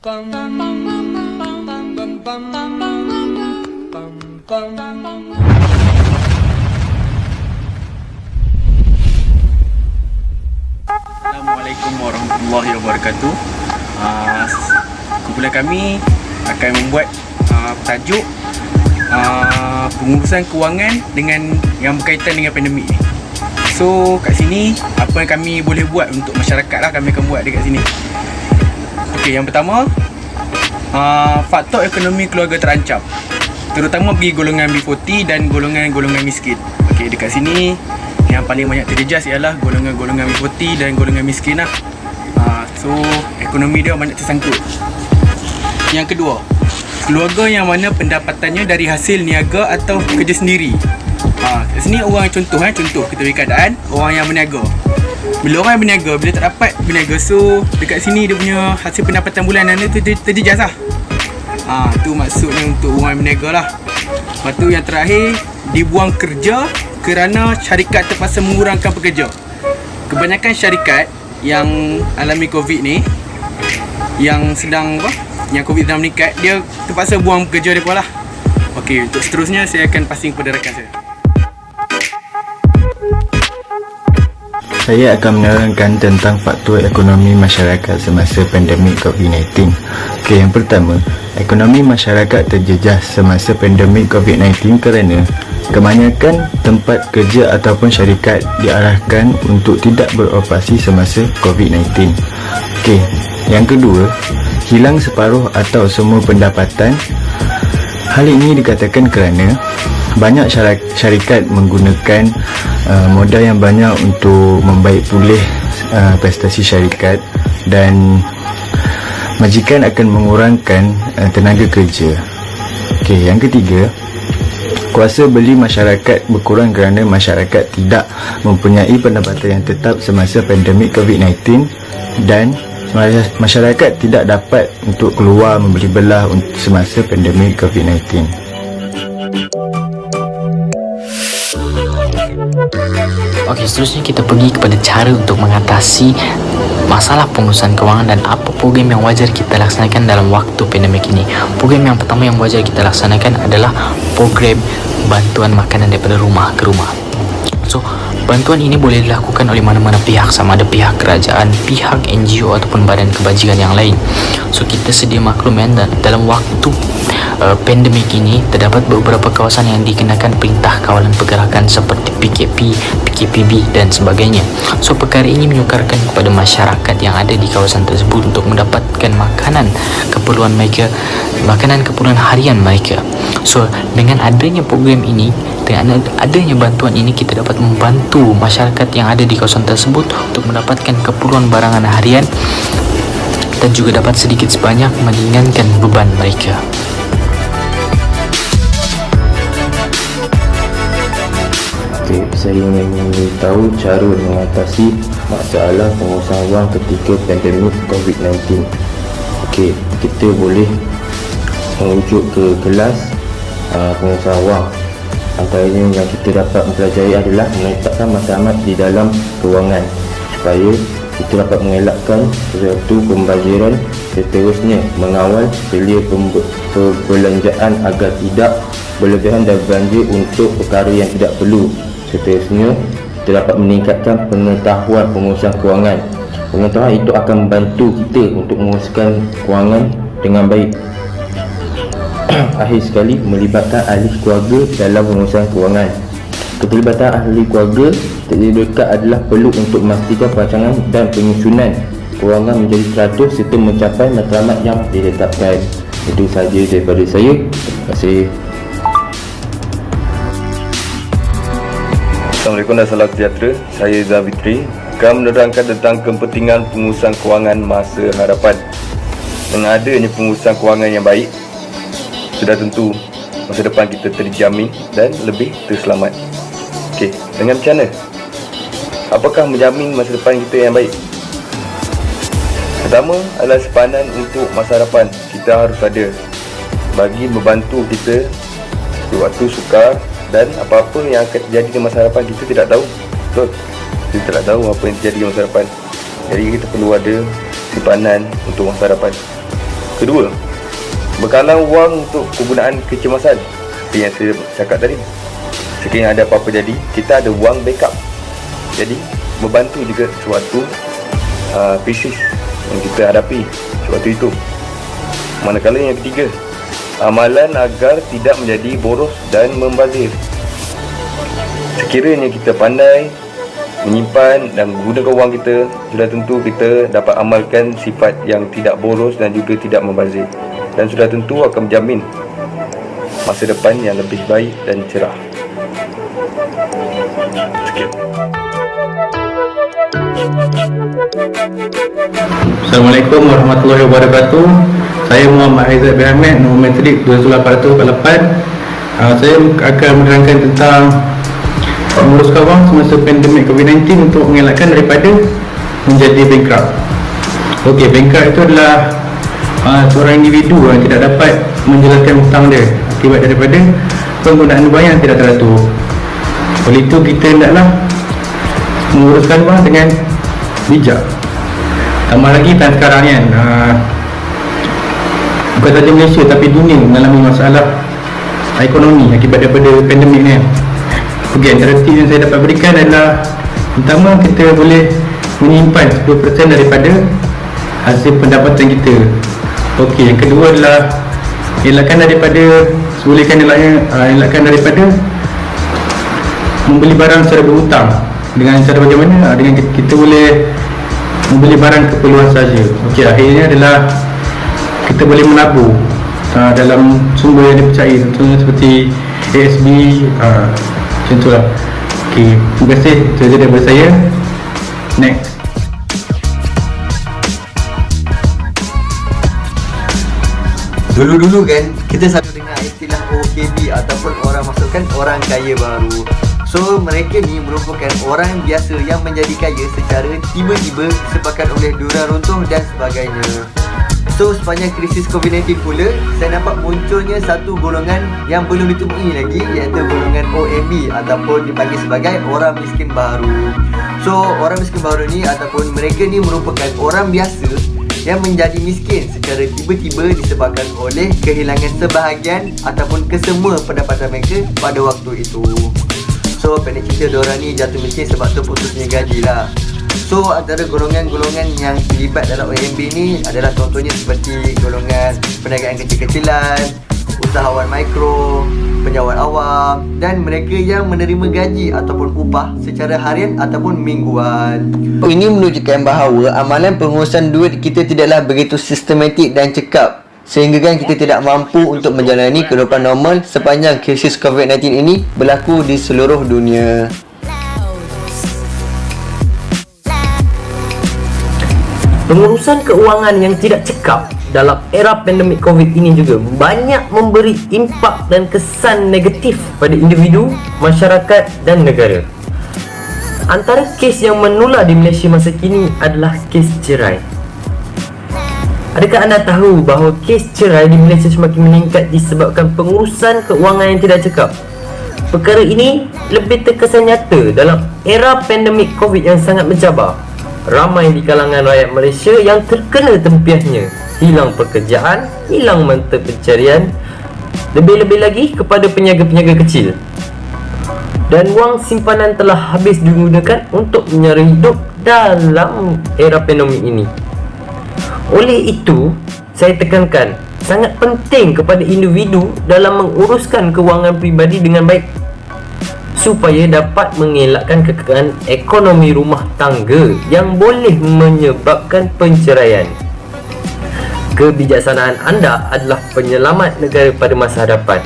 Assalamualaikum warahmatullahi wabarakatuh. Kumpulan kami akan membuat tajuk pengurusan kewangan dengan yang berkaitan dengan pandemik ni. So kat sini apa yang kami boleh buat untuk masyarakat lah kami akan buat dekat sini. Okey, yang pertama faktor ekonomi keluarga terancam, terutama bagi golongan B40 dan golongan-golongan miskin. Okey, dekat sini yang paling banyak terjejas ialah golongan-golongan B40 dan golongan miskin lah. So ekonomi dia banyak tersangkut. Yang kedua, keluarga yang mana pendapatannya dari hasil niaga atau kerja sendiri. Kat sini orang contoh kita beri keadaan orang yang berniaga. Bila orang yang berniaga, bila tak dapat berniaga, so dekat sini dia punya hasil pendapatan bulanan dia terjejas lah. Tu maksudnya untuk orang yang berniaga lah. Lepas tu yang terakhir, dibuang kerja kerana syarikat terpaksa mengurangkan pekerja. Kebanyakan syarikat yang alami COVID ni, yang sedang yang COVID sedang meningkat, dia terpaksa buang pekerja mereka lah. Okey, untuk seterusnya saya akan passing kepada rakan saya. Saya akan menerangkan tentang faktor ekonomi masyarakat semasa pandemik COVID-19. Okey, yang pertama, ekonomi masyarakat terjejas semasa pandemik COVID-19 kerana kebanyakan tempat kerja ataupun syarikat diarahkan untuk tidak beroperasi semasa COVID-19. Okey, yang kedua, hilang separuh atau semua pendapatan. Hal ini dikatakan kerana banyak syarikat menggunakan modal yang banyak untuk membaik pulih prestasi syarikat, dan majikan akan mengurangkan tenaga kerja. Okey, yang ketiga, kuasa beli masyarakat berkurang kerana masyarakat tidak mempunyai pendapatan yang tetap semasa pandemik COVID-19 dan masyarakat tidak dapat untuk keluar membeli belah semasa pandemik COVID-19. Okey, seterusnya kita pergi kepada cara untuk mengatasi masalah pengurusan kewangan dan apa program yang wajar kita laksanakan dalam waktu pandemik ini. Program yang pertama yang wajar kita laksanakan adalah program bantuan makanan daripada rumah ke rumah. So, bantuan ini boleh dilakukan oleh mana-mana pihak, sama ada pihak kerajaan, pihak NGO ataupun badan kebajikan yang lain. So, kita sedia maklum dalam waktu pandemik ini terdapat beberapa kawasan yang dikenakan perintah kawalan pergerakan seperti PKP, PKPB dan sebagainya. So, perkara ini menyukarkan kepada masyarakat yang ada di kawasan tersebut untuk mendapatkan makanan keperluan mereka, makanan keperluan harian mereka. So, dengan adanya program ini, dengan adanya bantuan ini, kita dapat membantu masyarakat yang ada di kawasan tersebut untuk mendapatkan keperluan barangan harian dan juga dapat sedikit sebanyak meringankan beban mereka. Okey, saya ingin memberitahu cara mengatasi masalah pengurusan wang ketika pandemik COVID-19. Okey, kita boleh merujuk ke kelas pengurusan wang. Antaranya yang kita dapat mempelajari adalah meletakkan matlamat di dalam kewangan supaya kita dapat mengelakkan suatu pembaziran. Seterusnya, mengawal selia perbelanjaan agar tidak berlebihan dan belanja untuk perkara yang tidak perlu. Seterusnya, kita dapat meningkatkan pengetahuan pengurusan kewangan. Pengetahuan itu akan membantu kita untuk menguruskan kewangan dengan baik. Akhir sekali, melibatkan ahli keluarga dalam pengurusan kewangan. Keterlibatan ahli keluarga terdekat adalah perlu untuk memastikan perancangan dan penyusunan kewangan menjadi teratur serta mencapai matlamat yang ditetapkan. Itu sahaja daripada saya. Terima kasih. Assalamualaikum dan salam sejahtera. Saya Zavitri akan menerangkan tentang kepentingan pengurusan kewangan masa hadapan. Dengan adanya pengurusan kewangan yang baik, sudah tentu masa depan kita terjamin dan lebih terselamat. Okey, dengan macam mana? Apakah menjamin masa depan kita yang baik? Pertama adalah simpanan untuk masa hadapan. Kita harus ada bagi membantu kita di waktu sukar, dan apa-apa yang akan terjadi di masa hadapan kita tidak tahu. Betul? Kita tidak tahu apa yang terjadi di masa hadapan. Jadi kita perlu ada simpanan untuk masa hadapan. Kedua, bekalan wang untuk kegunaan kecemasan seperti yang saya cakap tadi. Sekiranya ada apa-apa jadi, kita ada wang backup. Jadi membantu juga suatu krisis yang kita hadapi sewaktu itu. Manakala yang ketiga, amalan agar tidak menjadi boros dan membazir. Sekiranya kita pandai menyimpan dan menggunakan wang kita, sudah tentu kita dapat amalkan sifat yang tidak boros dan juga tidak membazir, dan sudah tentu akan menjamin masa depan yang lebih baik dan cerah. Sekian. Assalamualaikum warahmatullahi wabarakatuh. Saya Muhammad Aizat bin Ahmed, nombor metrik 20848. Saya akan menerangkan tentang menguruskan wang semasa pandemik COVID-19 untuk mengelakkan daripada menjadi bankrupt. Okey, bankrupt itu adalah seorang individu yang tidak dapat menjelaskan hutang dia akibat daripada penggunaan wang yang tidak teratur. Oleh itu kita hendaklah menguruskan wang dengan bijak. Tambah lagi tahun sekarang kan, bukan saja Malaysia tapi dunia mengalami masalah ekonomi akibat daripada pandemik ni. Okey, antara tips yang saya dapat berikan adalah, pertama, kita boleh menyimpan 10% daripada hasil pendapatan kita. Okey, yang kedua adalah elakkan daripada membeli barang secara berhutang. Dengan cara bagaimana? Dengan kita boleh membeli barang keperluan saja. Okey, akhirnya adalah kita boleh menabur dalam sumber yang dipercayai, contohnya seperti ASB, macam itulah. Okey, terima kasih. Itu saja daripada saya. Next. Dulu-dulu kan kita selalu dengar istilah OKB ataupun orang masukkan orang kaya baru. So mereka ni merupakan orang biasa yang menjadi kaya secara tiba-tiba disebabkan oleh duran runtuh dan sebagainya. So sepanjang krisis COVID-19 pula, saya nampak munculnya satu golongan yang belum ditemui lagi, iaitu golongan OMB ataupun dipanggil sebagai orang miskin baru. So orang miskin baru ni ataupun mereka ni merupakan orang biasa yang menjadi miskin secara tiba-tiba disebabkan oleh kehilangan sebahagian ataupun kesemua pendapatan mereka pada waktu itu. So pendek cerita, diorang ni jatuh miskin sebab terputusnya gaji lah. So antara golongan-golongan yang terlibat dalam OMB ni adalah contohnya seperti golongan perniagaan kecil-kecilan, usahawan mikro, penjawat awam, dan mereka yang menerima gaji ataupun upah secara harian ataupun mingguan. Ini menunjukkan bahawa amalan pengurusan duit kita tidaklah begitu sistematik dan cekap, sehingga kan kita tidak mampu untuk menjalani kehidupan normal sepanjang krisis COVID-19 ini berlaku di seluruh dunia. Pengurusan keuangan yang tidak cekap dalam era pandemik COVID ini juga banyak memberi impak dan kesan negatif pada individu, masyarakat dan negara. Antara kes yang menular di Malaysia masa kini adalah kes cerai. Adakah anda tahu bahawa kes cerai di Malaysia semakin meningkat disebabkan pengurusan keuangan yang tidak cekap? Perkara ini lebih terkesan nyata dalam era pandemik COVID yang sangat mencabar. Ramai di kalangan rakyat Malaysia yang terkena tempiasnya, hilang pekerjaan, hilang mata pencarian, lebih-lebih lagi kepada peniaga-peniaga kecil. Dan wang simpanan telah habis digunakan untuk menyara hidup dalam era pandemik ini. Oleh itu, saya tekankan sangat penting kepada individu dalam menguruskan kewangan peribadi dengan baik supaya dapat mengelakkan kekekalan ekonomi rumah tangga yang boleh menyebabkan penceraian. Kebijaksanaan anda adalah penyelamat negara pada masa hadapan.